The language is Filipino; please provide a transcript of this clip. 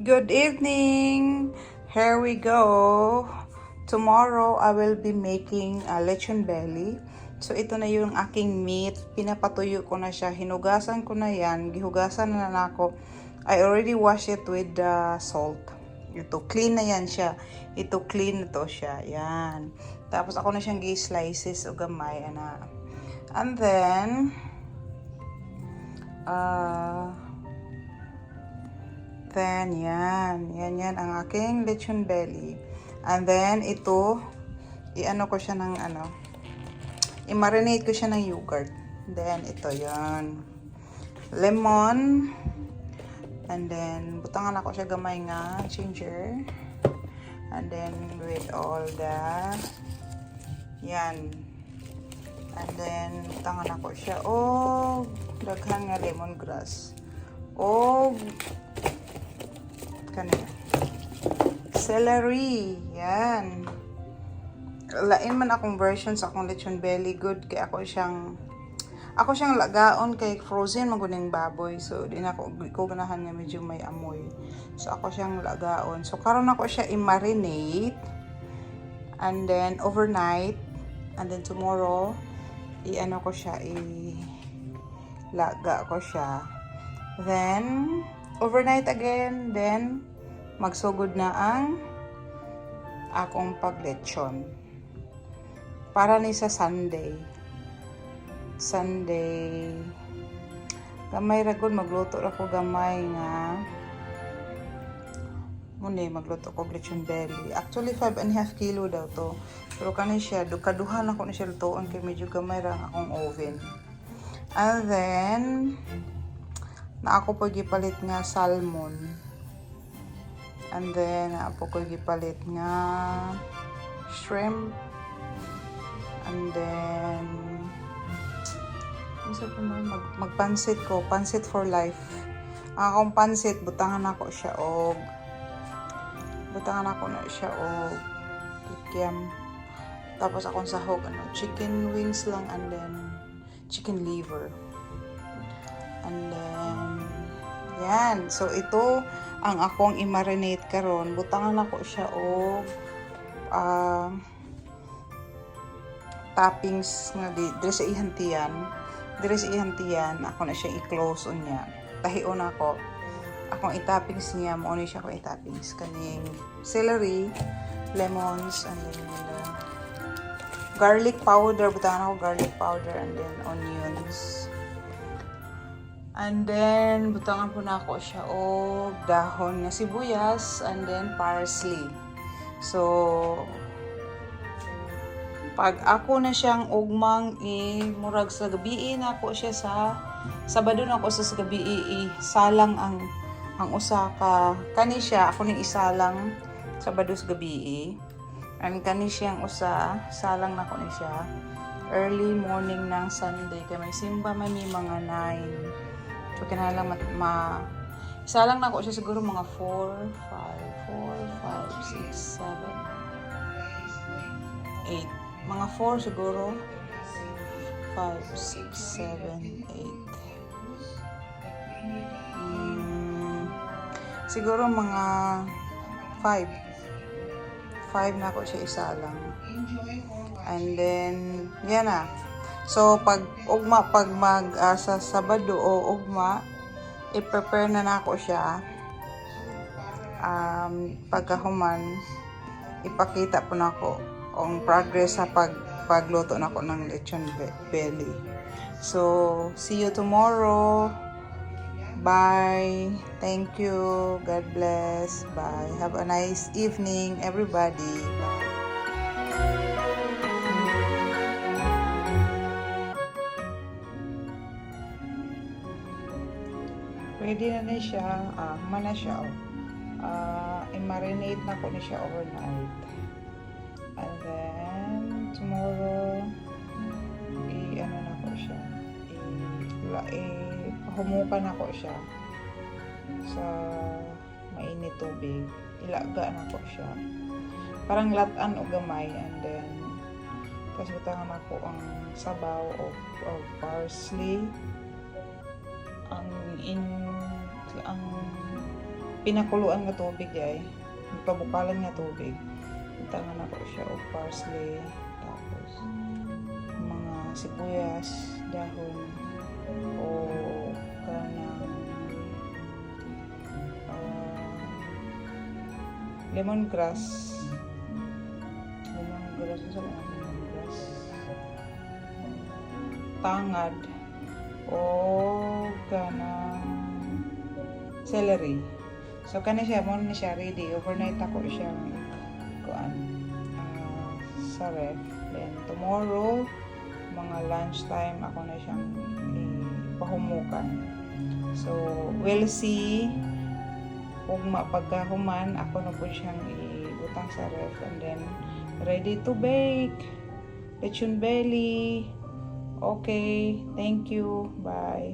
Good evening! Here we go. Tomorrow, I will be making a lechon belly. So, ito na yung aking meat. Pinapatuyo ko na siya. Hinugasan ko na yan. Gihugasan na ako. I already washed it with salt. Ito, clean na yan siya. Ito, clean na to siya. Yan. Tapos, ako na siyang gi-slices o gamay. Ana. And then, yan ang aking lechon belly. And then, ito, i-ano ko siya ng i-marinate ko siya ng yogurt. Then, ito yan. Lemon. And then, butangan ako siya gamay nga, ginger. And then, with all the, yan. And then, butangan ako siya, daghan nga lemongrass. Kanina. Celery. Yan. Lain man akong version sa akong lechon belly. Good. Kaya ako siyang lagaon kay frozen maguning baboy. So, di na ko ganahan nga medyo may amoy. So, ako siyang lagaon. So, karon ako siya i-marinate. And then, overnight. And then, tomorrow, i-ano ko siya, i-laga ko siya. Then, overnight again, then magsugod na ang akong paglechon para ni sa Sunday gamay ragod magluto ra ko gamay nga magluto ko lechon belly. Actually 5.5 kilo daw to, pero kani siya kaduhan ako ni siya lutoon kay medyo gamay ra ang akong oven. And then na ako po gipalit nga salmon. And then ako po gipalit nga shrimp. And then isa po magpansit ko, pansit for life. Ang akong pansit butangan ako na siya og kikiam. Tapos akong sahog chicken wings lang, and then chicken liver. And then, yan. So, ito ang akong i-marinate karon. Butangan ako siya o toppings nga dire sa ihantiyan. Ako na siya i-close on niya. Tahion ako. Akong i-toppings niya. Mauni siya akong i-toppings. Kaning celery, lemons, and then garlic powder. Butangan ako garlic powder, and then onions. And then, butangan po na ako siya o dahon na sibuyas, and then parsley. So, pag ako na siyang ugmang murag sa gabi na ako siya sa Sabado na ako sa gabi salang ang usa ka kani siya ako ning isalang Sabado sa gabi and kani siyang usa salang na ko ni siya early morning ng Sunday kay may simba man ni mga 9. So, kinalang isa lang na ako siya siguro mga 4, 5, 6, 7, 8. Mga 4 siguro. 5, 6, 7, 8. Siguro mga 5. 5 na ako siya isa lang. And then, yan na. So, pag sa Sabado o ugma, i-prepare na ako siya. Pagkahuman, ipakita po na ako ang progress sa pagluto na ako ng lechon belly. So, see you tomorrow. Bye. Thank you. God bless. Bye. Have a nice evening, everybody. Bye. Ready na siya. Mana siya. I-marinate na ko na siya overnight. And then, tomorrow, i-ano na ko siya. Humukan na ko siya sa mainit tubig. Ilaga na ko siya. Parang latan o gamay. And then, tapos butangan ako ang sabaw o parsley. Ang pinakuluan nga tubig ay pabukalan nga tubig. Itangan ako siya og parsley, tapos mga sibuyas, dahon o kanang lemongrass sa lemongrass, tangad o kanang celery. So kani siya mo ni siya ready, overnight ako siya kuan sa ref. Then tomorrow mga lunchtime ako na siyang ipahumukan. So we'll see kung mapagkahuman ako na po siyang ibutang sa ref, and then ready to bake lechon belly. Okay, thank you, bye.